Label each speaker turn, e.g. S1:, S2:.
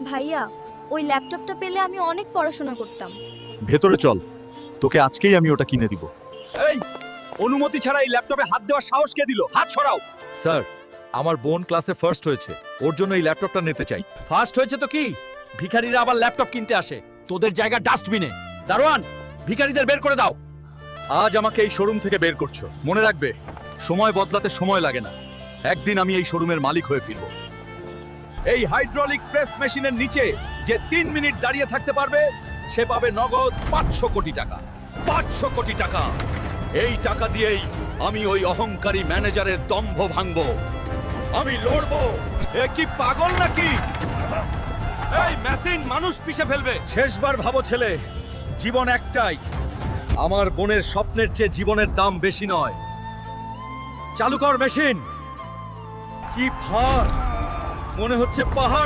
S1: ভাইয়া, ওই ল্যাপটপটা পেলে আমি অনেক পড়াশোনা করতাম।
S2: ভেতরে চল, তোকে আজকেই আমি ওটা কিনে দিব। এই অনুমতি ছাড়া এই ল্যাপটপে হাত দেওয়ার সাহস কে দিল? হাত সরাও। স্যার, আমার বোন ক্লাসে ফার্স্ট হয়েছে, ওর জন্য এই ল্যাপটপটা নিতে চাই। ফার্স্ট হয়েছে তো কি, ভিখারিরা আবার ল্যাপটপ কিনতে আসে। তোদের জায়গা ডাস্টবিনে। দারোয়ান, ভিখারিদের বের করে দাও। আজ আমাকে এই শোরুম থেকে বের করছো, মনে রাখবে সময় বদলাতে সময় লাগে না। একদিন আমি এই শোরুমের মালিক হয়ে ফিরব। এই হাইড্রোলিক প্রেস মেশিনের নিচে যে 3 মিনিট দাঁড়িয়ে থাকতে পারবে সে পাবে নগদ 500 কোটি টাকা। 500 কোটি টাকা। এই টাকা দিয়েই আমি ওই অহংকারী ম্যানেজারের দম্ভ ভাঙবো। আমি লড়বো। এ কি পাগল নাকি? এই মেশিন মানুষ পিষে ফেলবে। শেষবার ভাবো ছেলে, জীবন একটাই। আমার বোনের স্বপ্নের চেয়ে জীবনের দাম বেশি নয়। চালু কর মেশিন। কি ভার, মনে হচ্ছে পাহাড়